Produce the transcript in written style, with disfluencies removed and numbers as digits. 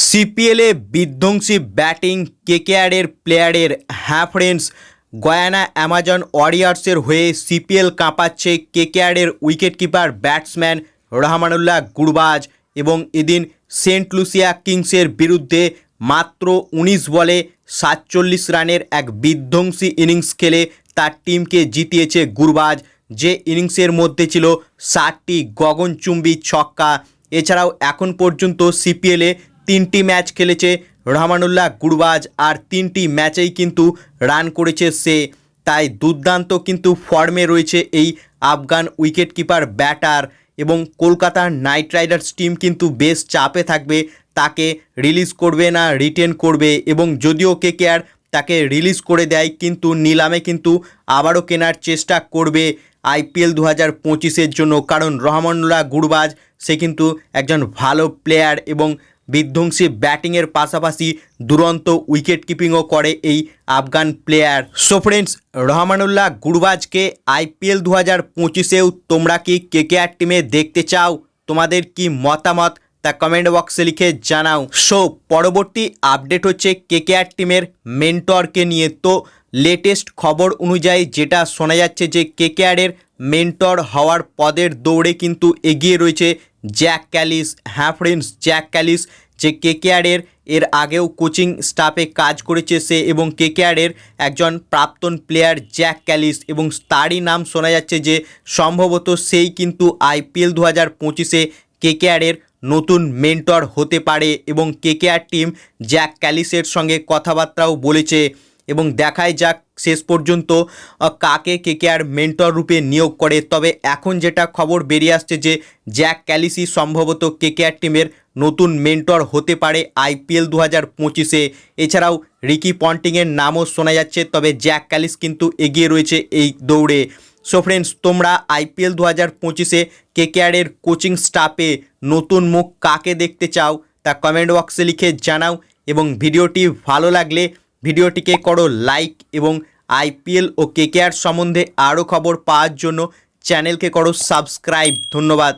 সিপিএলে বিধ্বংসী ব্যাটিং কেকেআরের প্লেয়ারের। হ্যাঁ ফ্রেন্ডস, গয়ানা অ্যামাজন ওয়ারিয়র্সের হয়ে সিপিএল কাঁপাচ্ছে কেকেআরের উইকেটকিপার ব্যাটসম্যান রহমানুল্লাহ গুরবাজ এবং এদিন সেন্ট লুসিয়া কিংসের বিরুদ্ধে মাত্র ১৯ বলে ৪৭ রানের এক বিধ্বংসী ইনিংস খেলে তার টিমকে জিতিয়েছে গুরবাজ, যে ইনিংসের মধ্যে ছিল ৬০টি গগনচুম্বী ছক্কা। এছাড়াও এখন পর্যন্ত সিপিএলে ৩টি ম্যাচ খেলেছে রহমানুল্লাহ গুরবাজ, আর ৩টি ম্যাচেই কিন্তু রান করেছে সে। তাই দুর্দান্ত কিন্তু ফর্মে রয়েছে এই আফগান উইকেটকিপার ব্যাটার, এবং কলকাতা নাইট রাইডার্স টিম কিন্তু বেশ চাপে থাকবে, তাকে রিলিজ করবে না রিটেন করবে। এবং যদিও কেকেআর তাকে রিলিজ করে দেয়, কিন্তু নিলামে কিন্তু আবারও কেনার চেষ্টা করবে আইপিএল ২০২৫-এর জন্য, কারণ রহমানুল্লাহ গুরবাজ সে কিন্তু একজন ভালো প্লেয়ার এবং বিধ্বংসী ব্যাটিংয়ের পাশাপাশি দুরন্ত উইকেট কিপিংও করে এই Afghan player. So friends, Rahmanullah গুরবাজকে আইপিএল ২০২৫-এও তোমরা কি কেকেআর টিমে দেখতে চাও? তোমাদের কি মতামত তা কমেন্ট বক্সে লিখে জানাও। সো পরবর্তী আপডেট হচ্ছে কেকেআর টিমের মেন্টরকে নিয়ে। তো লেটেস্ট খবর অনুযায়ী যেটা শোনা যাচ্ছে যে কেকেআরের মেন্টর হওয়ার পদের দৌড়ে কিন্তু এগিয়ে রয়েছে জ্যাক ক্যালিস। হ্যাঁ ফ্রেন্ডস, জ্যাক ক্যালিস যে কেকেআরের এর আগেও কোচিং স্টাফে কাজ করেছে সে, এবং কেকেআরের একজন প্রাক্তন প্লেয়ার জ্যাক ক্যালিস, এবং তারই নাম শোনা যাচ্ছে যে সম্ভবত সেই কিন্তু আইপিএল ২০২৫-এ কেকেআরের নতুন মেন্টর হতে পারে। এবং কেকেআর টিম জ্যাক ক্যালিসের সঙ্গে কথাবার্তাও বলেছে, এবং দেখাই যাক শেষ পর্যন্ত কাকে কেকেআর মেন্টর রূপে নিয়োগ করে। তবে এখন যেটা খবর বেরিয়ে আসছে যে জ্যাক ক্যালিসই সম্ভবত কেকেআর টিমের নতুন মেন্টর হতে পারে আইপিএল ২০২৫-এ। এছাড়াও রিকি পন্টিংয়ের নামও শোনা যাচ্ছে, তবে জ্যাক ক্যালিস কিন্তু এগিয়ে রয়েছে এই দৌড়ে। সো ফ্রেন্ডস, তোমরা আইপিএল ২০২৫-এ কেকেআরের কোচিং স্টাফে নতুন মুখ কাকে দেখতে চাও তা কমেন্ট বক্সে লিখে জানাও, এবং ভিডিওটি ভালো লাগলে ভিডিওটিকে করো লাইক, এবং আইপিএল ও কেকেআর সম্বন্ধে আরও খবর পাওয়ার জন্য চ্যানেলকে করো সাবস্ক্রাইব। ধন্যবাদ।